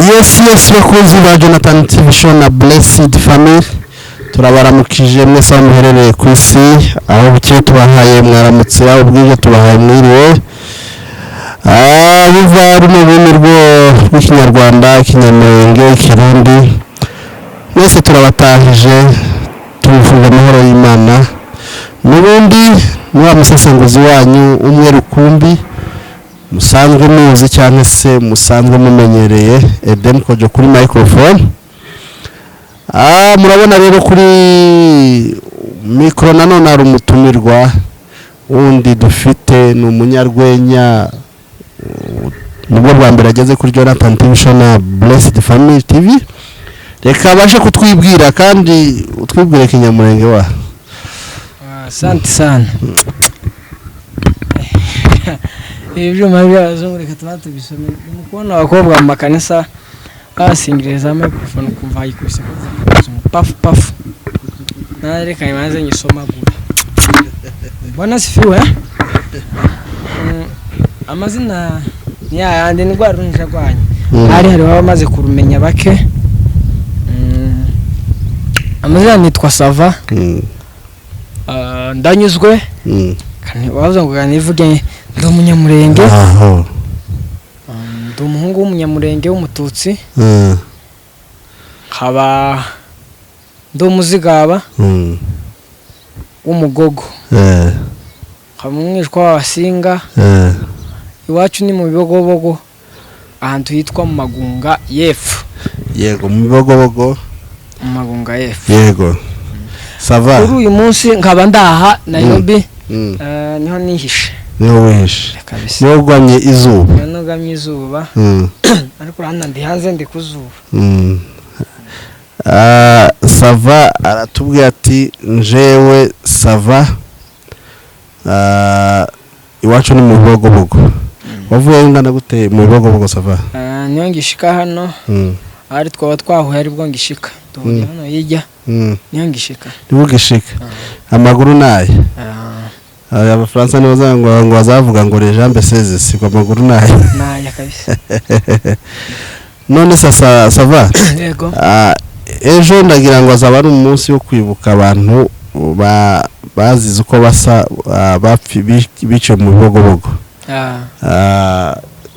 Yes bakunzi ba Jonathan TV show na Blessed Family turabaramukije mwese amuherereye ku isi aho buke tubahaye mwaramutse aho bwije tubahaye mwiriwe biva runo rurimi rw'ikinyarwanda ikinyamurenge ikirundi mwese turabatahije tuvuga amahoro y'Imana n'ubundi wa musesenguzi wanyu umwe rukumbi musanzwe muzi cyane se musanzwe mumenyereye Eden Kojo kuri microphone. Murabona rero kuri micro nanone ari umutumirwa undi dufite ni umunyarwenya nubwo bwa mbere ageze kuri Jonathan TV show na Blessed Family TV. Reka baje kutwibwira kandi utwibwire kinyamurenge wa. Asante sana. Ibyo mabyazo reka tubatubisome mukubona abakobwa mu makanisa basingireza microphone kumva ayikuse paf nareka imaze nyisoma gura Bwana sifiwe amazina ni yandi ni gwarunja rwanyu hari bamaze kurumenya bake amazina nitwa Sava ndanyuzwe kandi wavuze ngo ganivuge ndi umunyamurenge ndi umuhungu w'umunyamurenge w'umututsi haba ndi umuzigaba w'umugogo haba umwishwa w'abasinga iwacu ni mu bibogobogo ahantu hitwa mu Magunga y'Epfo. Yego mu bibogobogo mu Magunga y'Epfo. Yego Sava kuri uyu munsi nkaba ndaha Nairobi niho nihishe niho wihishe niho ugwamye izuba niho ugwamye izuba ariko urahanda ndi hanze ndi kuzuba Sava aratubwiye ati njewe Sava iwacu ni mu bibogobogo wavuye ngana gute mu bibogobogo Sava niho ngishika hano ari twaba twahuye ari bwo ngishika tubona hano yijya niho ngishika nibugishika amaguru naye Abafaransa nibo ngo bazavuga ngo les jambes saises siko amaguru naye kabisa none sasa Sava yego ejo ndagira ngo azaba ari umunsi wo kwibuka abantu bazize uko basa bapfi bice mu bibogobogo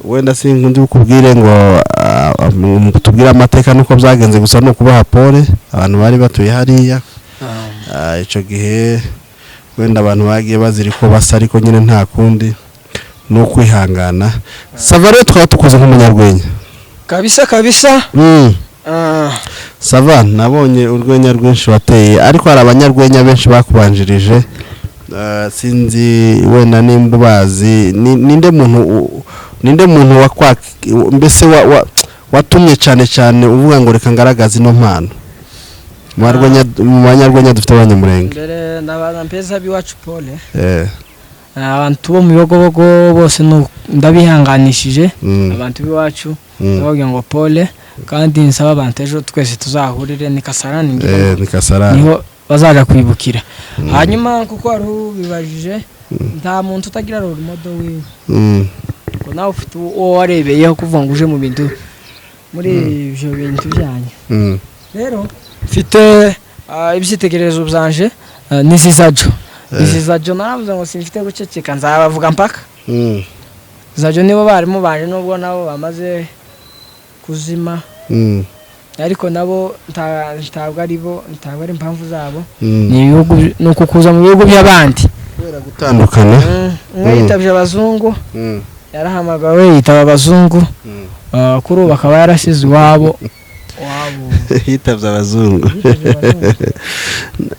wenda sinkundi ukubwire ngo tubwire amateka nuko byagenze gusa no kubaha pole abantu bari batuye hariya ico gihe wenda abantu bagiye bazira ko basa ariko nyine nta kundi no kwihangana Sava rero twaba tukoze nk'umunyarwenya kabisa Sava nabonye urwenya rwinshi wateye ariko hari abanyarwenya benshi bakubanjirije sinzi wenda nimba bazi ninde muntu mbese watumye cyane uvuga ngo reka ngaragaza ino mpano mu banyarwenya dufite abanyamurenge mbere nabaza mpeza biwacu pole abantu bo mu bibogobogo bose ndabihanganishije abantu biwacu bavuga ngo pole kandi nsaba abantu ejo twese tuzahurire ni Kasarani niho bazaja kwibukira hanyuma kuko ari bibajije nta muntu utagira role model wiwe ko nawe ufite uwo warebeyeho kuvuga ngo uje mu bintu muri ibyo bintu byanyu rero mfite ibyitegererezo byanje nisizajo naravuze ngo simfite guceceka nzabavuga mpaka zajo nibo barimo banje nubwo nabo bamaze kuzima ariko nabo ntabwo ari impamvu zabo ni ibihugu nuko kuza mu bihugu by'abandi kubera gutandukana yitabye abazungu yarahamagawe yitaba abazungu kuri ubu akaba yarasize iwabo yitabye abazungu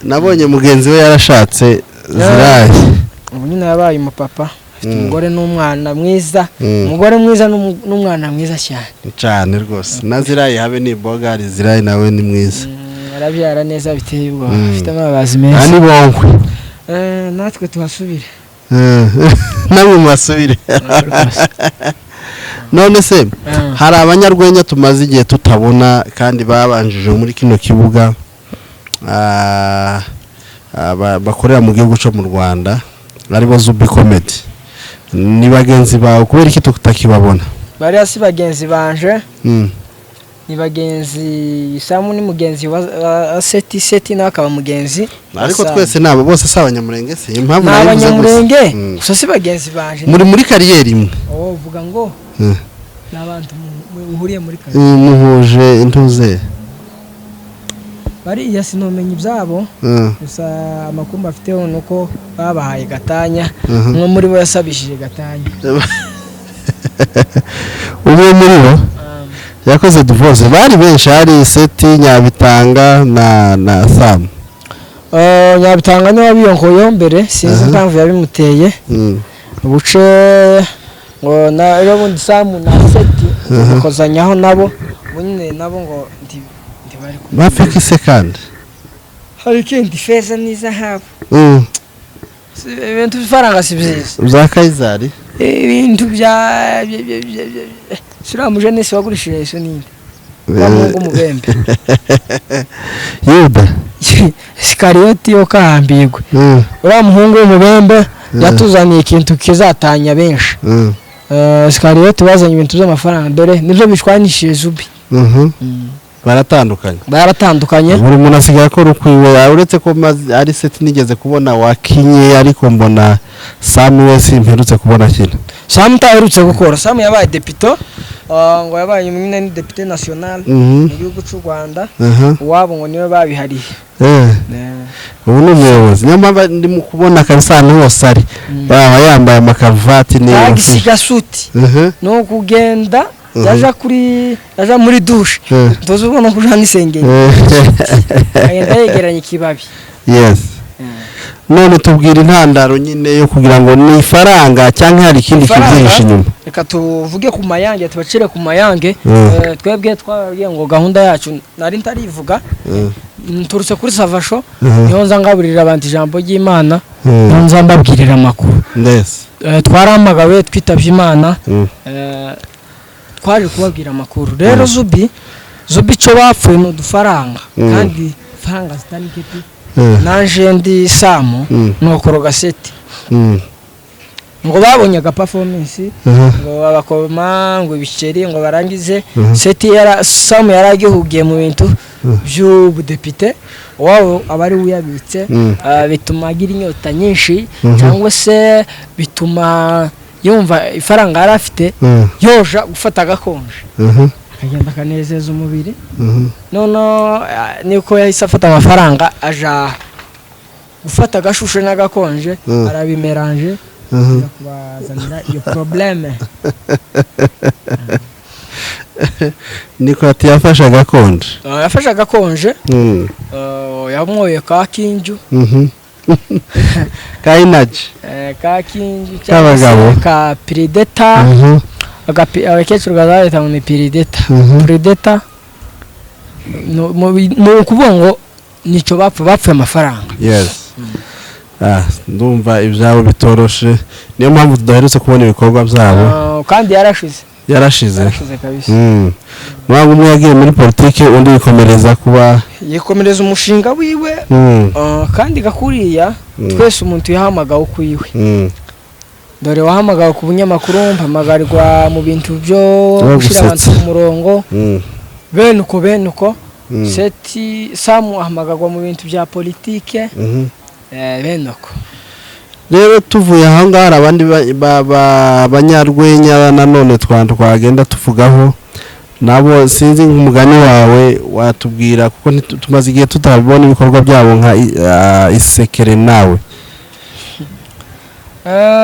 nabonye mugenzi we yarashatse Zirayi ubu nyine yabaye umupapa afite umugore n'umwana mwiza umugore mwiza n'umwana mwiza cyane rwose na Zirayi habe ni bogari Zirayi nawe ni mwiza arabyara neza biteye ubwo afite amabazi meza ani bonkwe natwe tuhasubire namwe mwasubire none se hari abanyarwenya tumaze igihe tutabona kandi babanjije muri kino kibuga bakorera mu gihugu cyo mu Rwanda aribo Zubi Comedy ni bagenzi bawe kubera iki tutakibabona bari hasi bagenzi banje ni bagenzi Samu ni mugenzi wa seti nawe akaba mugenzi ariko twese nabo bose si abanyamurenge se impamvu n'abanyamurenge gusa si bagenzi banje muri kariyeri imwe uvuga ngo n'abantu muhuriye muri kariyeri muhuje intuze bariya sinomenya ibyabo gusa amakuru bafiteho nuko babahaye gatanya umwe muri bo yasabishije gatanya umwe muri bo yakoze divorce bari benshi hari Seti Nyabitanga na Sam Nyabitanga niwe wabiyonkoyeho mbere sinzi impamvu yabimuteye ubuce ngo na rero bundi Sam na Seti bakozanyaho nabo bunye nabo ngo ntibari bafike second hari kindi feza niza habo ibintu bifaranga si byiza za Kaizari ibintu bya sura mujenesi wagurishije iso ninde bamungu mubembe Yuda Isikarioti yo kahambirwe ura muhungu w'umubembe yatuzaniye ikintu kizatanya benshi Isikarioti bazanye ibintu by'amafaranga dore nivyo bishwanishije Zubi baratandukanye buri muntu asigaye akora ukwiwe uretse ko ari Seti nigeze kubona wakinye ariko mbona Sam wese imperutse kubona kina Sam taherutse gukora Sam yabaye depito ngo yabaye umwe ni depite national mu gihugu cy'u Rwanda wabo ngo niwe babihariye ubu ni umuyobozi nyamara ndimo kubona karisano hose ari baba yambaye amakaruvati n'igisiga suti no kugenda yaja muri douche ntozo ubona kuja n'isengeri agenda yegeranye ikibabi yes none tubwira intandaro nyine yo kugira ngo ni ifaranga cyangwa hari ikindi kibyinshi nyuma reka tuvuge ku mayange tubacire ku mayange twebwe twagiye ngo gahunda yacu nari ntarivuga turutse kuri Savasho niho nzangaburira abantu ijambo ry'Imana niho nzambabwirira amakuru twaramagawe twitavye Imana twaje kubabwira amakuru rero Zubi cyo bapfuye no dufaranga kandi faranga zitaniketi nanje ndi Samu nokoroga Seti ngo babonye aga performance ngo abakoma ngo ibiceri ngo barangize Seti Samu yaragihugiye mu bintu by'ubudepite wabo abari uyabitse bituma agira inyota nyinshi cyangwa se bituma yumva ifaranga arafite yoja gufata gakonje akagenda kanezeza umubiri none niko yahise afata amafaranga aja gufata gashushe n'agakonje arabimeranje kubazanira iyo probleme niko ati yafasha gakonje yamwoye ka kinju ka energy ka kinju cy'abagabo ka predator abakecuru gazahita mu predator no kuvuga ngo nicyo bapfuye amafaranga yes ndumva ibyabo bitoroshe niyo mpamvu tudaherutse kubona ibikorwa byabo kandi yarashize kabisa mwangu umwe yagiye muri politike undi yikomereza umushinga wiwe kandi gakuriya twese umuntu yahamagawe kwiwe dore wahamagawe ku bunyamakuru mpamagarirwa mu bintu byo gushira abantu ku murongo bene uko Seti Samu ahamagarwa mu bintu bya politike bene uko rero tuvuye aha ngaha hari abandi banyarwenya nanone twagenda tuvugaho nabo sinzi nk'umugani wawe watubwira kuko tumaze igihe tutabona ibikorwa byabo nka Isekere nawe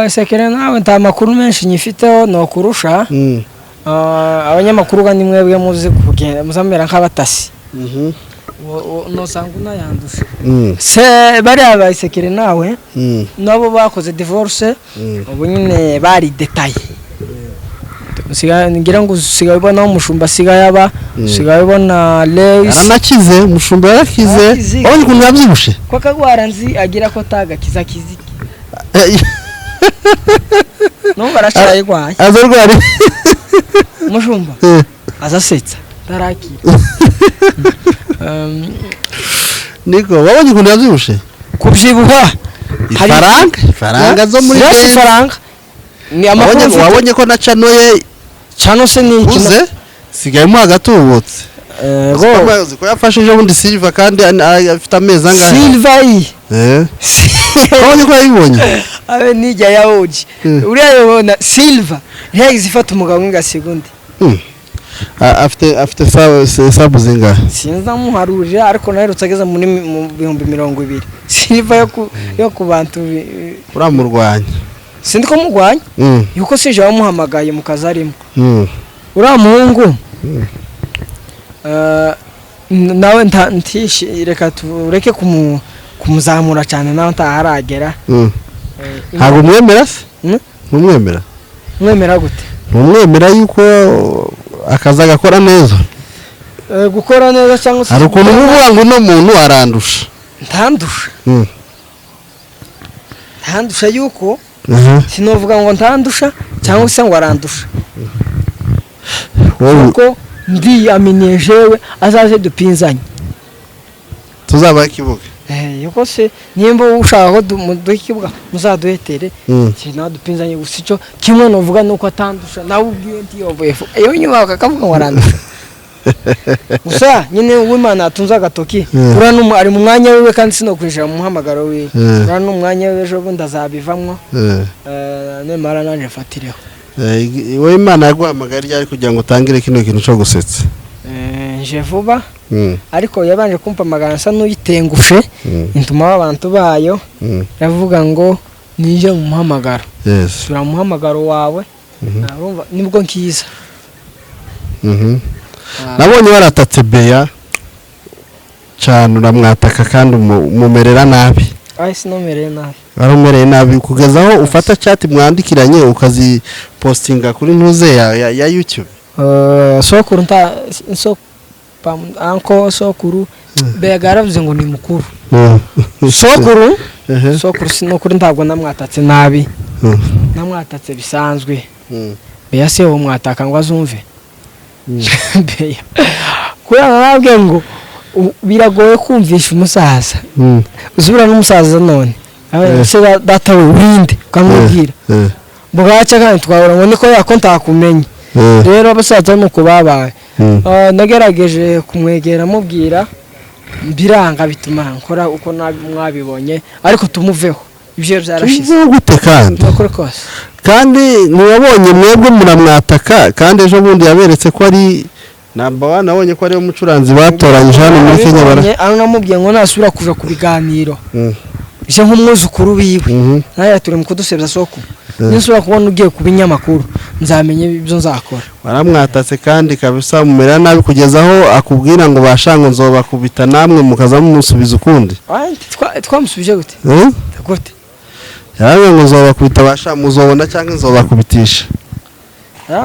Isekere nawe nta makuru menshi nyifiteho no kurusha abanyamakuru kandi mwebwe muzi kugenda muzamera nk'abatasi no sanguna yandusha se bari abayisekere nawe nabo bakoze divorce ubu nyine bari detail ngira ngo usigaye ubona umushumba asigaye aba usigaye ubona Leis aranakize umushumba yarakize abonye ukuntu yabyibushe ko kagwara nzi agira ko tagakiza kiziki numva aracyaye gwaye azarwari umushumba azasetsa tarakira niko wabonye ukuntu yabyibushe kubyibuha faranga zo muri faranga ni amakuru wabonye ko na chano ye chano se ni sigaye mu hagatubutse ko yafashije ubundi Silva kandi afite amezi angahe Silva yi Konye ko yibonye abe nijya yawoje uriya yobona Silva ntiyagize ifata umugabo nga segundi afite sabu zinga sinza muharuje ariko naherutse ageza mu 2020 Silva yo ku bantu uramurwanya sindi ko mugwanya yuko sije wamuhamagaye mu kazarimo ura muhungu nawe ntishi reka tureke kumuzamura cyane nawe ntaharagera ntabwo mwemera se mwemera gute mwemera yuko akaza gakora neza gukora neza cyangwa se ariko nuvuga ngo no muntu arandusha ntandusha yuko sinovuga ngo ntandusha cyangwa se ngo arandusha kuko ndiyaminiye jewe azaze dupinzanye tuzaba ikibuga yuko se nimba ushaka ko dukibuga muzaduhetere kina dupinzanye gusa ico kimwe novuga nuko atandusha nawe ubwiye ntiyovuye iyo nyuma akavuga ngo arandusha gusa nyine w'Imana atunza agatoki urano ari mu mwanya wiwe kandi sinokwinjira mu muhamagaro wiwe urano umwanya wiwe ejo bundi azabivamwo nemara nanje mfatireho wowe Imana yaguhamagara ryari kugira ngo utangire kino kintu cyo gusetsa nje vuba ariko yabanje kumpa amagansa n'uyitengushe intuma abantu bayo yavuga ngo nije mu muhamagaro sura mu muhamagaro wawe narumva nibwo nkiza nabonye waratatse Beya cyane uramwataka kandi umumerera nabi sinomereye nabi warumereye nabi kugezaho ufata chat mwandikiranye ukazi postinga kuri ntuze ya YouTube sokuru sokuru Beya garavuze ngo ni mukuru sokuru sinokuri ntabwo namwatatse nabi namwatatse bisanzwe Beya se wo mwataka ngo azumve Beya kuya nabwe ngo biragoye kumvisha umusaza uzubira n'umusaza none se data we urinde ukamubwira bwaca kandi twabura ngo niko yakonta kumenye rero abasaza nuko babaye nagerageje kumwegera mubwira biranga bituma nkora uko mwabibonye ariko tumuveho ibyo byarashize gute kandi niwabonye mwebwe muramwataka kandi ejo bundi yaberetse ko ari number 1 nabonye ko ari umucuranzi batoranyije hano muri Kenya namubwiye ngo nasubira kuja ku biganiro je nk'umwuzukuru biwe naye turi mu kudusebya soko nisubira kubona ugiye ku binyamakuru nzamenye ibyo nzakora waramwatatse kandi kabisa mumera nabi kugezaho akubwira ngo bashango nzobakubita namwe mukaza mumusubiza ukundi twamusubije gute yawe ngo nzobakubita basha muzobona cyangwa nzobakubitisha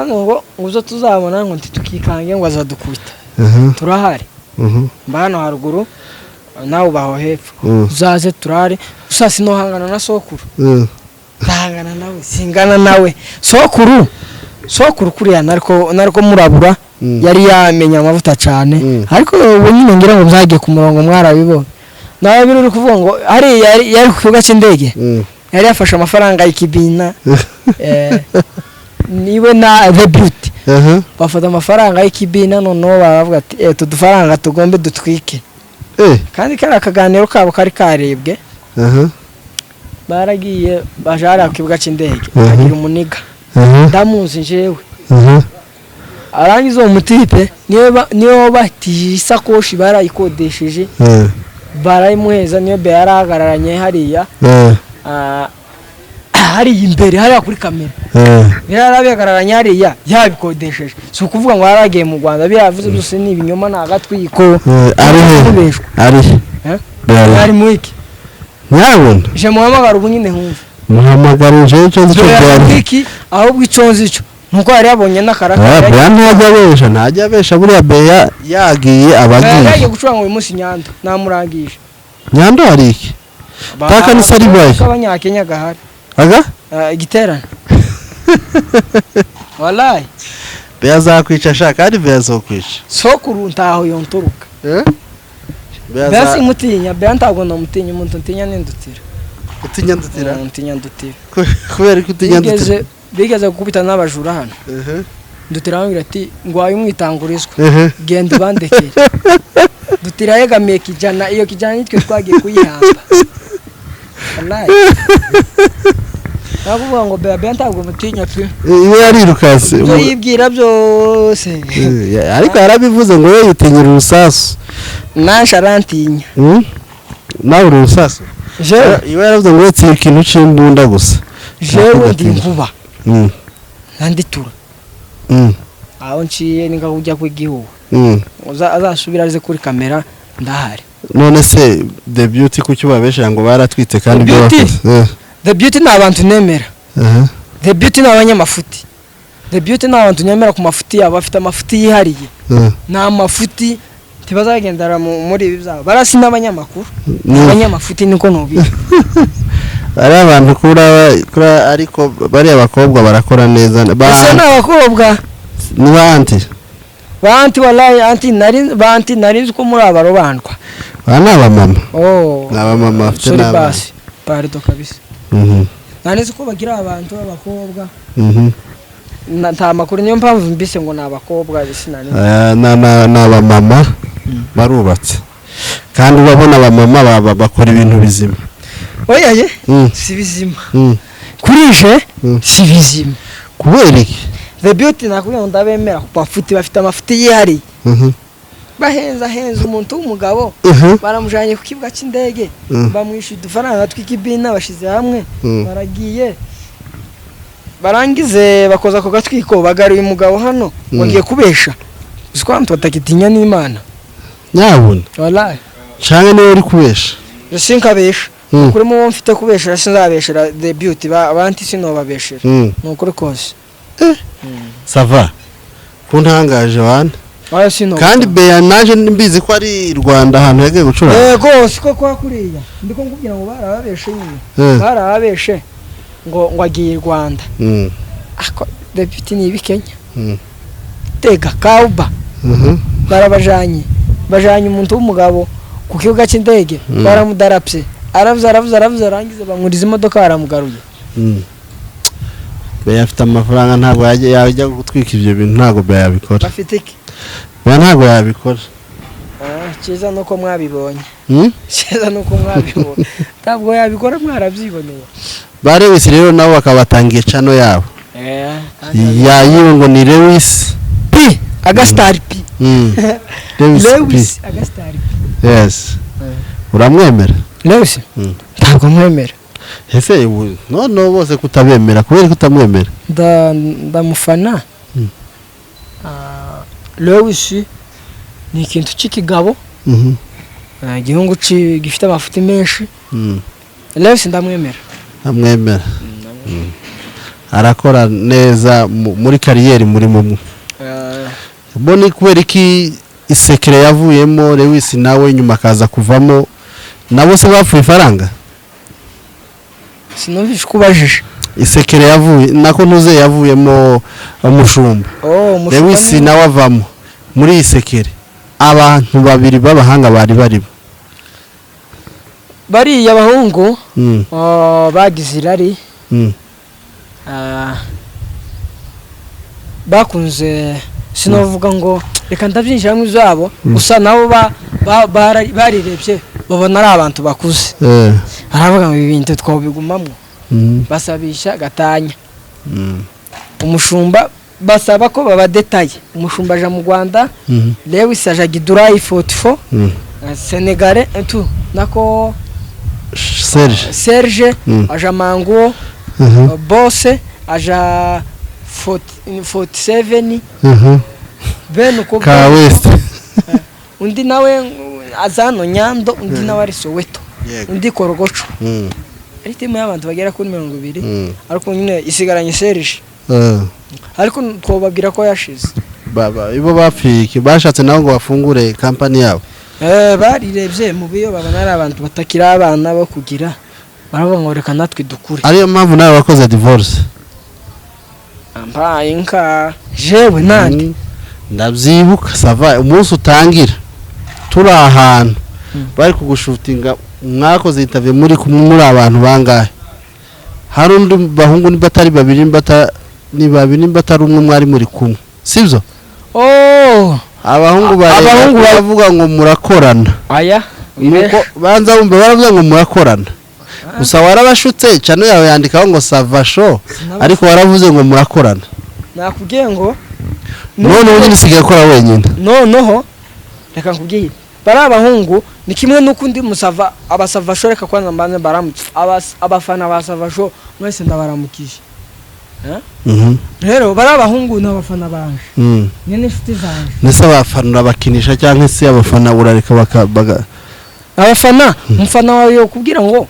ngo uzo tuzabona ngo ntitukikange ngo azadukubita turahari mbano haruguru nawe ubaho hepfo uzaze turare usasi no hangana na sokuru hangana nawe singana nawe sokuru kuriya nariko murabura yari yamenya amavuta cyane ariko ubu nyine ngira ngo byagiye ku murongo mwarabibona nawe biri kuvuga ngo ari yari ku kibuga cy'indege yari yafashe amafaranga y'ikibina niwe na the beauty bafata amafaranga y'ikibina none baravuga ati tudufaranga tugombe dutwike kandi kari akaganiro kabo kari karebwe baragiye bajara ku kibuga cy'indege agira umuniga ndamuzi njewe arangiza umutipe niyo batije isakoshi barayikodesheje barayimuheza niyo be yarahagararanye hariya hari imbere hari kuri kamera yarabihagararanye hariya yabikodesheje si ukuvuga ngo yaragiye mu Rwanda biravuze byose ni ibinyoma nagatwiko ari mu iki nyabona je muhamagara ubu nyine humva muhamagara je cyo byari iki ahubwo iconzi cyo nuko yari yabonye n'akarakara ntajya besha buriya Beya yagiye abagiye yagiye gucuranga uyu munsi Nyando namurangije Nyando hari iki taka ni sari boy abanyakenya gahari igiterane wallahi Beya zakwica shaka ari Beya zokwica sokuru ntaho yonturuka Beya simutinya Beya ntago namutinya umuntu ntinya n'indutira utinya ndutira kubera ko utinya ndutira bigeze gukubita n'abajura hano dutirambira ati ngwaye umwitangurizwa genda bandekere dutira yegamiye kijana iyo kijana nitwe twagiye kuyihamba wallahi nakuvuga ngo bebe ntabwo mutinya pe iwe yarirukase ibyo yibwira byose ariko yarabivuze ngo we yitinyira urusasu nasha arantinya nawe urusasu iwe yaravuze ngo wetse ikintu c'imbunda gusa jewe ndi nkuba nanditura aho nciye ninga kujya kw'igihugu azasubira arize kuri kamera ndahari none se The Beauty kucyo babesha ngo baratwite kandi byo bakoze The Beauty n'abantu nemera The Beauty n'abanyamafuti The Beauty n'abantu nyemera ku mafuti yabo bafite amafuti yihariye na mafuti tibazagendera muri ibi byabo barasi n'abanyamakuru abanyamafuti niko nobi ari abantu kura ariko bari abakobwa barakora neza basa n'abakobwa ni banti wallahi anti nari ko muri abarobandwa bana abamama n'abamama afite n'abasi pardon kabisa nanize ko bagira abantu b'abakobwa nta makuru niyo mpamvu mbise ngo n'abakobwa bisinane n'abamama barubatse kandi ubabona abamama bakora ibintu bizima oyaye si bizima kurije si bizima kubera iki The Beauty nakubwiye ngo ndabemera ku mafuti bafite amafuti yihariye bahenza umuntu w'umugabo baramujanye ku kibuga cy'indege bamwishyuye udufaranga tw'ikibina bashize hamwe baragiye barangize bakoza ku gatwiko bagaruye umugabo hano wagiye kubesha uziko abantu batakitinya n'Imana nyabuna wallahi canke niwe uri kubesha sinkabesha kuri mu mfite kubesha sinzabeshera The Beauty abantu sinobabeshera nukuri kose sava kuntangaje wana kandi beya naje mbizi ko ari Rwanda ahantu yagiye gucura yego siko kwa kuriya ndiko ngubwira ngo barababeshe nyine barababeshe ngo agiye Rwanda ako The Beauty ni ibikenya tega kauba barabajanye umuntu w'umugabo ku kibuga cy'indege baramudarapse aravuze arangize bamuriza imodoka baramugaruye beya afite amafaranga ntabwo yajya gutwika ibyo bintu ntabwo beya yabikora bafite iki ntabwo yabikora cyiza nuko mwabibonye ntabwo yabikora mwarabyiboneye Lewis rero nabo bakabatangiye channel yabo yayiwe ngo ni Lewis P Agastar P Lewis Agastar P yes uramwemera Lewis ntabwo mwemera ese no bose kutabemera kubera kutamwemera ndamufana Lewis ni ikintu cy'ikigabo igihungu gifite amafuti menshi Lewis ndamwemera arakora neza muri kariyeri muri mumwe boni kubera iki isekere yavuyemo Lewis nawe nyuma kaza kuvamo nabo se bapfuye faranga sinumvishe kubajije isekere yavuye nako ntuze yavuyemo umushumba Lewis nawe avamo muri isekere abantu babiri babahanga bari abahungu bagize irari bakunze sinovuga ngo reka ndabyinjira mu zabo gusa nabo barirebye babona ari abantu bakuze aravuga ngo ibintu twabigumamo basabisha gatanya umushumba basaba ko baba detaye umushumba aja mu Rwanda Lewis aja Gidurayi 44 Senegal tout nako Serge aja Mango Bosse aja 47 beno ko ka West undi nawe azano Nyando undi nawe ari Soweto undi Korogocho ari timu y'abantu bagera kuri 200 ariko nyine isigaranye Serge ariko twobabwira ko yashize baba ibo bapfiki bashatse naho ngo bafungure company yabo barirebye mu biyo babana ari abantu batakira abana bo kugira baravuga ngo reka natwe dukure ariyo mpamvu nawe wakoze divorce ambaye nka jewe nandi ndabyibuka sava umunsi utangira turi ahantu bari kugushutinga mwakoze interview muri abantu bangahe hari undi bahungu ni batari babiri ni babiri batari umwe mwari muri kumwe sibyo abahungu bavuga ngo murakorana aya nuko banza bumve baravuga ngo murakorana gusa warabashutse cyane yawe yandikaho ngo savasho ariko waravuze ngo murakorana nakubwiye ngo none ubu nisigaye akora wenyine noneho reka nkubwiye bari abahungu ni kimwe nuko undi musava abasavasho reka kwanza mbanze baramutse abafana basavasho mwese ndabaramukije rero bari abahungu n'abafana banje nyene inshuti zanje nese abafana bakinisha cyangwa se abafana urareka abafana umfana wawe yo kubwira ngo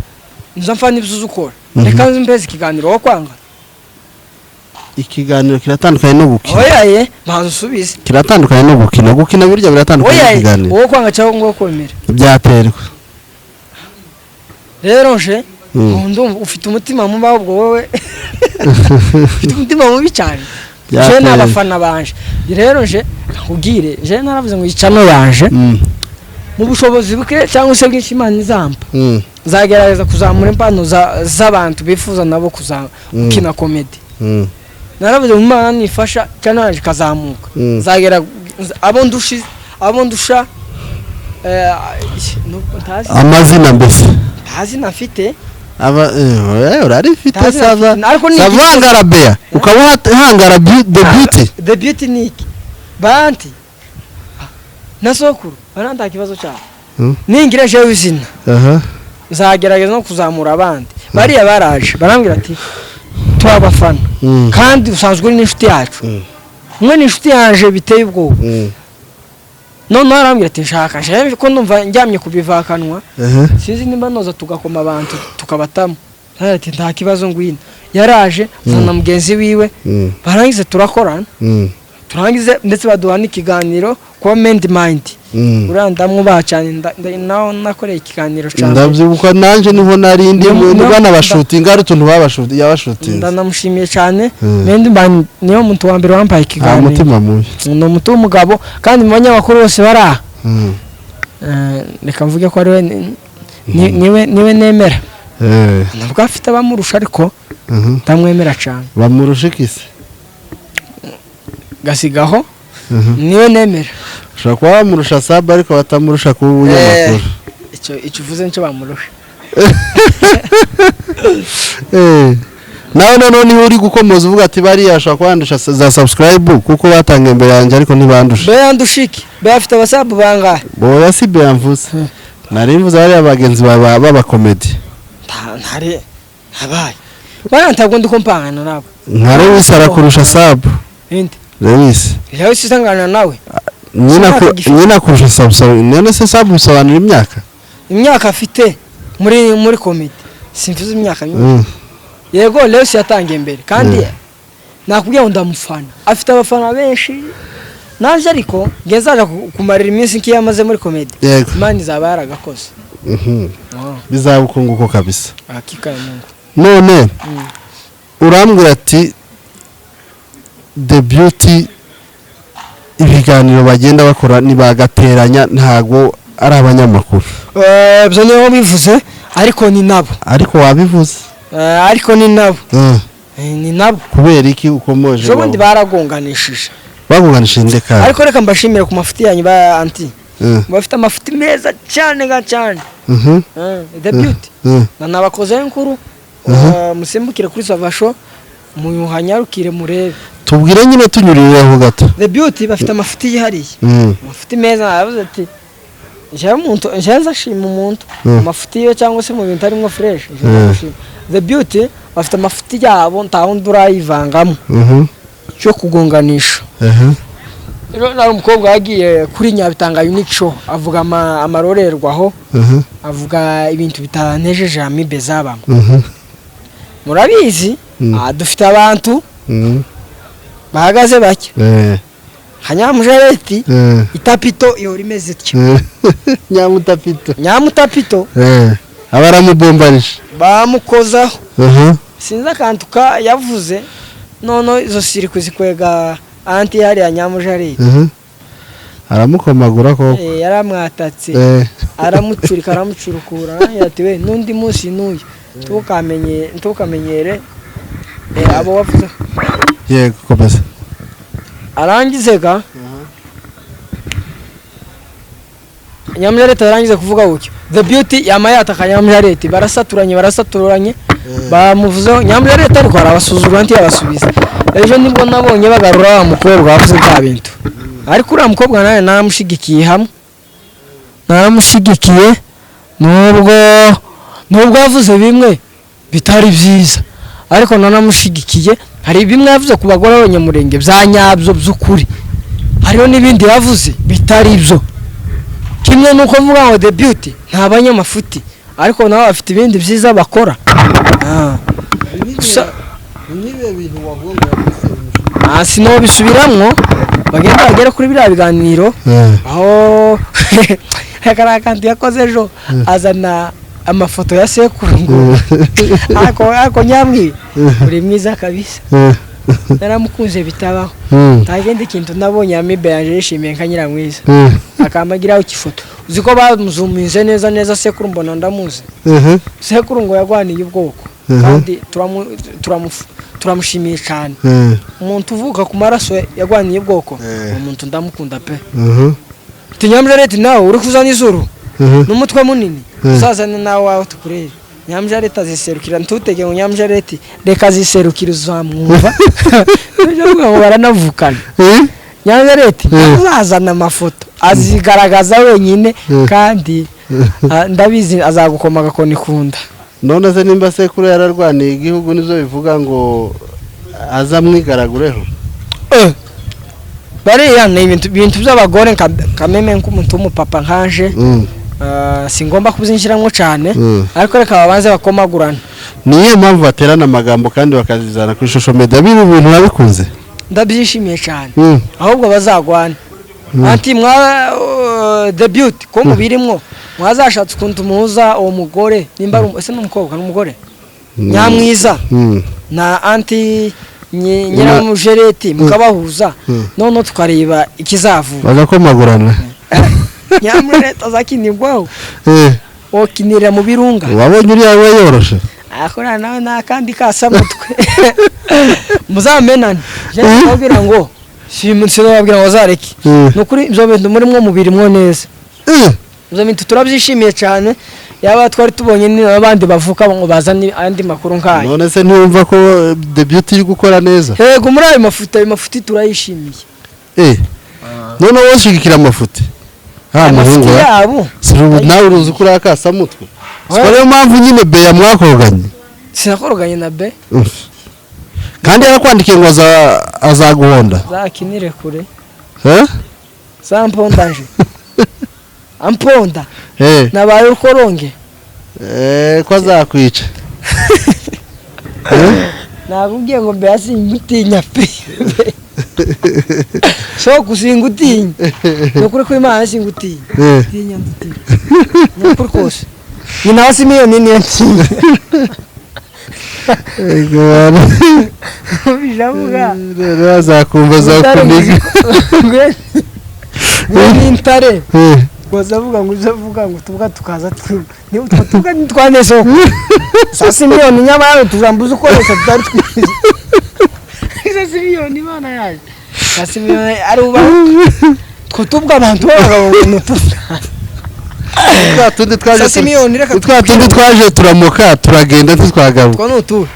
nzamfana ibisuzu ukora reka nzimbeze ikiganiro wo kwanga ikiganiro kiratandukanye no gukina oyaye mbanze usubize kiratandukanye no gukina birya biratandukanye n'ikiganiro wo kwanga cyangwa ngo kwemera byaterwa rero nje ndumva ufite umutima mubi ahubwo wowe ufite umutima mubi cyane je n'abafana banje rero nje nkubwire je naravuze ngo icano yanje mu bushobozi buke cyangwa se bw'Imana izampa zagerageza kuzamura impano z'abantu bifuza nabo kuzakina comedy naravuze mu Mana nifasha cyane yanje kazamuka zagera abo ndusha amazina mbese ntazi nafite urarifite savangara bea ukaba hangara the beauty niki banti nasokuru baranda kibazo cyane ningira je wizina zagerageza no kuzamura abandi bariya baraje barambwira ati twabafana kandi usanzwe n'inshuti yacu mwe n'inshuti yanje biteye ubwo none arambwira ati nshaka je ko numva njyamye kubivakanwa sinzi nimba noza tugakoma abantu tukabatamo ati nta kibazo ngwina yaraje zana mugenzi wiwe barangize turakorana turangize ndetse baduhana ikiganiro comment mind urandamwe bacane naho nakoreye ikiganiro cyane ndabyibuka nanje niho narindi bana bashutinga ari tuntu babashuti yabashutinze ndanamushimiye cyane mendi mbani niyo muntu wa mbere wampaye ikiganiro umutima mubi no muntu w'umugabo kandi mu banyamakuru bose bara reka mvuge ko ari we niwe nemera nabwo afite abamurusha ariko ndamwemera cyane bamurusha ikisi gasigaho niwe nemera ushaka kuba bamurusha saba ariko batamurusha kuba ubunyamakuru icyo uvuze nicyo bamurusha nawe noneho niba uri gukomoza uvuga ati bariya ashobora kubandusha za subscribe kuko batanga imbere yanjye ariko ntibandusha bayandusha iki bayafite abasabu bangahe boya si bayamvuze nari mvuze bariya bagenzi b'abakomedi ntare habaye barantabwo ndi kompangana nabo nkare wisara kurusha sabu inde Lewis isangana nawe nyina kurusha sabu none se sabu bisobanura imyaka afite muri comedy simvuze imyaka myinshi yego Lewis yatangiye imbere kandi nakubwiye ngo ndamufana afite abafana benshi naje ariko ngezaje kumarira iminsi nki yamaze muri comedy Imana izaba yaragakoze bizabukunguko kabisa hakika ya Mungu none urambwira ati the beauty ibiganiro bagenda bakora nibagateranya ntago ari abanyamakuru byo niyo bivuze ariko ni nabo ariko wabivuze ariko ni nabo kubera iki ukomoje jo bundi baragonganishije ndeka ariko reka mbashimire ku mafuti yanyu ba anti bafite amafuti meza cyane the beauty nabakoze inkuru musimbukire kuri savasho muyuhanyarukire murebe tubwire nyine tunyurireho gato the beauty bafite amafuti yihariye amafuti meza yavuze ati nshaka shima umuntu amafuti yo cyangwa se mu bintu arimo fresh the beauty bafite amafuti yabo ntawundi urayivangamo cyo kugonganisha rero nari umukobwa yagiye kuri Nyabitanga Unique Show avuga amarorerwaho avuga ibintu bitanejeje amibe zabamo murabizi dufite abantu bahagaze bake Kanyamujareti itapito iyo rimeze tyo nyamutapito abaramubombarisha bamukozaho sinza kantuka yavuze nono izo siri kuzikwega anti yari ya Nyamujareti aramukomagura koko yaramwatatse aramucurika aramucurukura yati we nundi munsi nuyu tukamenyere abo wavuze yego komeza arangize ga Nyamjarete arangize kuvuga gutyo The Beauty yamayata Nyamjarete barasaturanye bamuvuzeho Nyamjarete ariko arabasuzugura nti yabasubiza ejo nibwo nabonye bagarura wa mukobwa wavuze bya bintu ariko uriya mukobwa nawe naramushigikiye hamwe naramushigikiye nubwo yavuze bimwe bitari byiza ariko nanamushigikiye hari bimwe yavuze ku bagore b'abanyamurenge bya nyabyo by'ukuri hariho n'ibindi yavuze bitari byo kimwe nuko mvuga ngo The Beauty nta banyamafuti ariko nabo bafite ibindi byiza bakora nibe bintu wavuga sino bisubiramwo bagenda bagera kuri biriya biganiro aho kandi yakoze ejo azana amafoto ya sekuru ngo ako nyamwi uri mwiza kabisa naramukunze bitabaho tagende ikintu nabonye amibe yanje yishimiye nkanyira mwiza akamagiraho ikifoto uziko bamuzuminze neza sekuru mbona ndamuzi sekuru ngo yagwaniye ubwoko kandi turamushimiye cyane umuntu uvuka ku maraso yagwaniye ubwoko umuntu ndamukunda pe Nyamjarete nawe uri kuzana izuru n'umutwe munini uzazane nawe wawe tukurere Nyamjarete aziserukira ntutege ngo Nyamjarete reka ziserukira uzamwumva ejo ngo baranavukana Nyamjarete azazana amafoto azigaragaza wenyine kandi ndabizi azagukomaga akoni kunda none se nimba sekuru yararwaniye igihugu nizo bivuga ngo azamwigaragureho bariya ni ibintu by'abagore kameme nk'umuntu w'umupapa nkanje singomba kuzinjiramo cyane ariko reka babanze bakomagurana niyo mpamvu baterana amagambo kandi bakazizana kuri social media bibi bintu nabikunze ndabyishimiye cyane ahubwo bazagwana anti The Beauty ko mubirimwo mwazashatse ukuntu muza uwo mugore nimba ese n'umukobwa n'umugore nyamwiza na anti Nyiramujerete mukabahuza none tukareba ikizavuga bagakomagurana Nyamjarete azakinirwaho okinira mu birunga wabonye uri yawe yoroshe akora nawe nakandi kasamutwe muzamenane je nabwira ngo simunse nabwira ngo zareki nukuri ibyo bintu muri mwo mubirimwo neza ibyo bintu turabyishimiye cyane yaba twari tubonye n'abandi bavuka ngo bazane andi makuru nkaye none se ntumva ko The Beauty iri gukora neza yego muri ayo mafuti turayishimiye none wowe ushigikira amafuti muhungu yabo nawe uruzi kuri akasamutwe niyo mpamvu nyine Beya mwakoroganye sinakoroganye na Be kandi yarakwandikiye ngo azaguhonda zakinire kure zampondanje amponda nabaye ukoronge ko azakwica nakubwiye ngo Beya singutinya pe so kusingutinya nukuri ko Imana singutinya tinya ndutinya nukuri kose ni nawe Simiyoni ni ntinya bijavuga rero azakumva zakuniga n'intare bazavuga ngo uzavuga ngo tuvuga tukaza ni tuvuga ntitwaneso sa Simiyoni nyamara tuzambuza ukoresha tutari twize sa Simiyoni Imana yaje sa Simiyoni ari uba twatubwa abantu bagabo twatundi twaje turamuka turagenda twagaruka ko nutu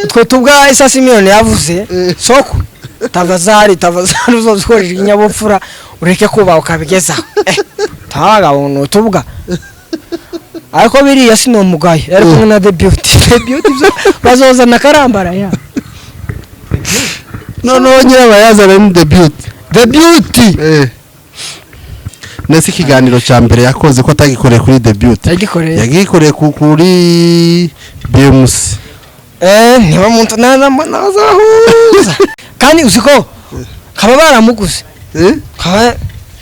twatubwa isa Simiyoni yavuze soko tavazari uzokoresha inyabupfura ureke kuba ukabigeza tagabo nutubwa ariko biriya sino mugaye ariko na The Beauty bazozana karambara ya none nyirabayazana ni The Beauty nese ikiganiro cya mbere yakoze ko atagikoreye kuri The Beauty yagikoreye kuri BMC niba muntu nazahuza kandi uziko kaba baramuguze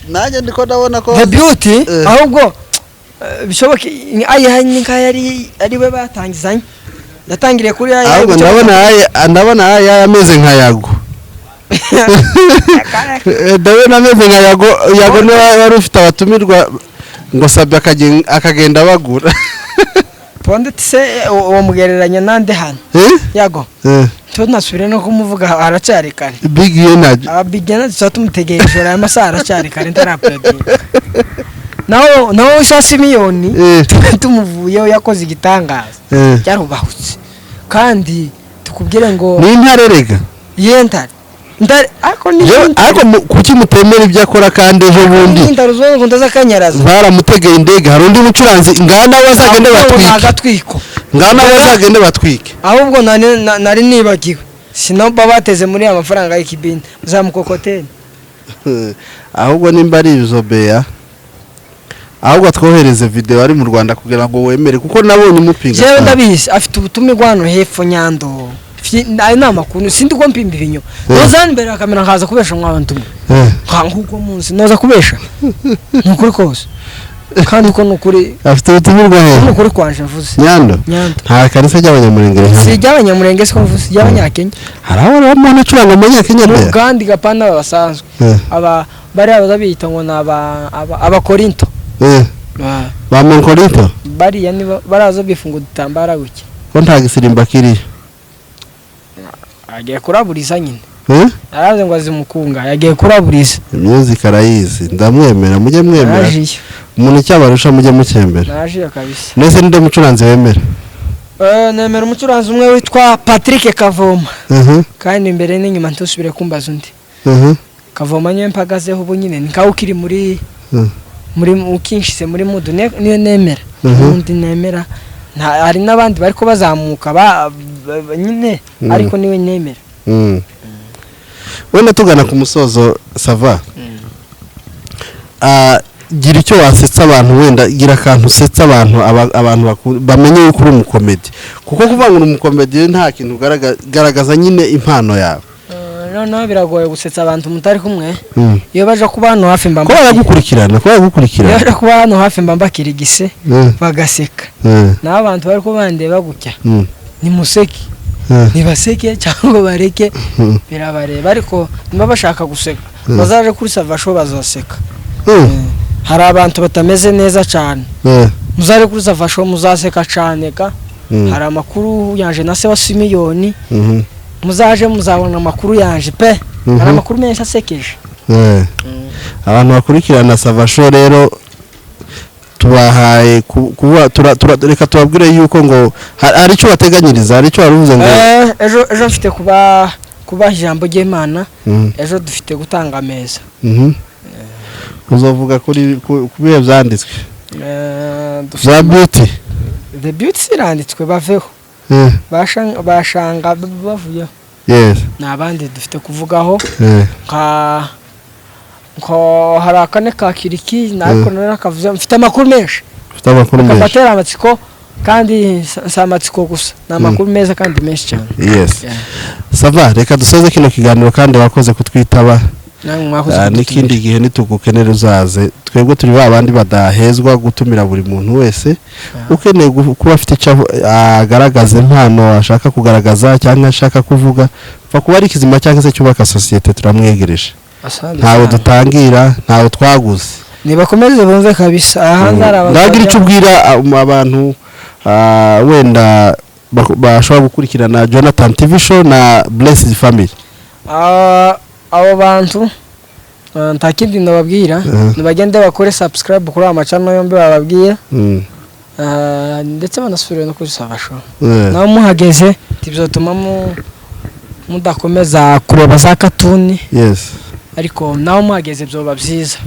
nanjye ndiko ndabona ko The Beauty ahubwo bishoboke ayihanye nk'ayari ari we batangizanye yatangiriye kuri aya ahubwo ndabona aya ameze nka Yago ndabona ameze nka Yago niwe wari ufite abatumirwa ngo sabye akagenda bagura ponde se uwo mugereranya nande hano yago tunasubire no kumuvuga aracyari kare big energy big energy tumutegeye ijoro aya masaha aracyari kare ntaraprodinga naho isa Simiyoni tumuvuyeho yakoze igitangaza cyarubahutse kandi tukubwire ngo ni ntarerega yentare ariko kuki mutemera ibyo akora kandi ejo bundi ndaruzo ndaza kanyaraza baramutegeye indege hari undi mucuranzi ngana bazagende batwike ahubwo nari nibagiwe sinaba bateze muri amafaranga y'ikibini zamukokotene ahubwo nimba ari izobeya ahubwo twohereze video ari mu Rwanda kugira ngo wemere kuko nabonye umupinga jewe ndabizi afite ubutumwa hano hepfo Nyando nayo namakuru sindi ko mpimba ibinyo noza imbere ya kamera nkaza kubesha mwabantu nkuko munsi noza kubesha nukuri kose kandi uko nukuri afite ubutumwa bwahe nukuri kwanje mvuze Nyando nta kanisa ry'abanyamurenge si ry'abanyamurenge siko mvuze ry'abanyakenya hari abantu bacuranga mu Nyakenya kandi gapana basanzwe aba bari abazabita ngo aba Korinto ba Monkorinto bari yani barazo bifunga dutambara guke ko nta gisirimba kiri agiye kuraburiza nyine araze ngo azimukunga yagiye kuraburiza music arayizi ndamwemera mujye mwemera umuntu cyabarusha mujye mukembera naje kabisa nese ninde mucuranzi wemera nemera umucuranzi umwe witwa Patrick Kavoma kandi imbere n'inyuma ntosubire kumbaza undi Kavoma niyo mpagazeho ubu nyine nikawukiri muri ukinshise muri mudu niyo nemera undi nemera hari n'abandi bari ko bazamuka nyine ariko niwe nemera wenda tugana ku musozo sava gira icyo wasetsa abantu wenda gira akantu usetsa abantu bamenye yuko uri umukomedi kuko kuvuga ngo uri umukomedi nta kintu garagaza nyine impano yawe no biragoye gusetsa abantu mutari kumwe iyo baje kuba hano hafi mbamba ko baragukurikirana iyo baje kuba hano hafi mbamba kirigise bagaseka naho abantu bari ko bandeba gutya ni museki nibaseke cyangwa bareke birabareba ariko niba bashaka guseka bazaje kuri Savasho bazaseka hari abantu batameze neza cyane muzare kuri Savasho muzaseka cyane ka hari amakuru yanje na se wa Simiyoni muzaje muzabona amakuru yanje pe hari amakuru menshi asekeje abantu bakurikirana Savasho rero tubahaye reka tubabwire yuko ngo hari icyo bateganyiriza hari icyo waruvuze ngo ejo mfite kuba ijambo ry'Imana ejo dufite gutanga ameza uzovuga kuri kubiye byanditswe za beauty the beauty iranditswe baveho bashanga bavuyeho n'abandi dufite kuvugaho ko hari akane ka kiriki nako narakavuze mfite amakuru menshi kabatera amatsiko kandi samatsiko gusa n'amakuru meza kandi menshi cyane sava reka dusoze kino kiganiro kandi wakoze kutwitaba n'ikindi gihe nitugukenera uzaze twebwe turi babandi badahezwa gutumira buri muntu wese ukeneye kuba afite icyo agaragaza impano ashaka kugaragaza cyangwa ashaka kuvuga fa kuba ari kizima cyangwa se cyubaka societe turamwegereje ntawe dutangira ntawe twaguze nibakomeze bumve kabisa ahanzara ndagira icyo ubwira abantu wenda bashobora gukurikirana Jonathan TV show na Blessed Family abo bantu ntakindi ndababwira nibagende bakore subscribe kuri amachannel yombi bababwiye ndetse banasubire no kuri Savasho naho muhageze tibizotuma mudakomeza kureba za katuni ariko naho muhageze byoba byiza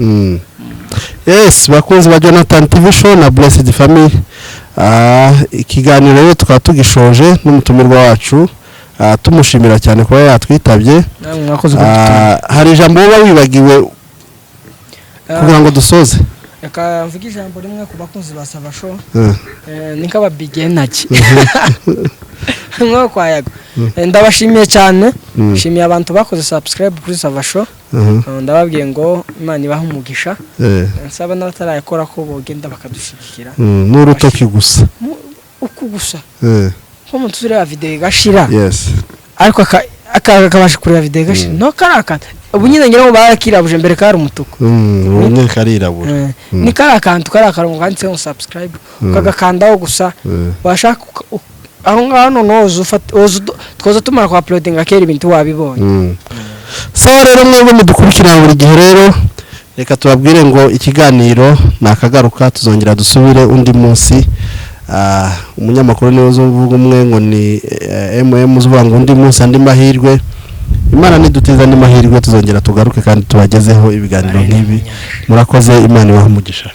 bakunzi ba Jonathan TV show na Blessed Family ikiganiro rero tukaba tugishoje n'umutumirwa wacu tumushimira cyane kuba yatwitabye hari ijambo uba wibagiwe kugira ngo dusoze reka mvuge ijambo rimwe ku bakunzi ba Savasho ni nk'aba big energy mwako ayago ndabashimiye cyane shimiye abantu bakoze subscribe kuri Savasho ndababwiye ngo Imana ibaha umugisha nsaba n'abatarayakora ko bogenda bakadushigikira n'urutoki gusa uku gusa ko mutuzira video igashira ariko akabasha kureba video igashira no karakata ubu nyine ngira ngo barakirabuje mbere kari umutuku ubu karirabura ni kara kantu kari akarongo kanditseho subscribe ukagakandaho gusa washaka aho ngaho noneho twoza tumara kwa uploading akera ibintu wabibonye sawa rero mwebwe mudukurikirana buri gihe rero reka tubabwire ngo ikiganiro nakagaruka tuzongera dusubire undi munsi umunyamakuru niwe uvuga umwe ngo ni uzuvuga ngo undi munsi andi mahirwe Imana nidutiza andi mahirwe tuzongera tugaruke kandi tubagezeho ibiganiro nk'ibi murakoze Imana ibahe umugisha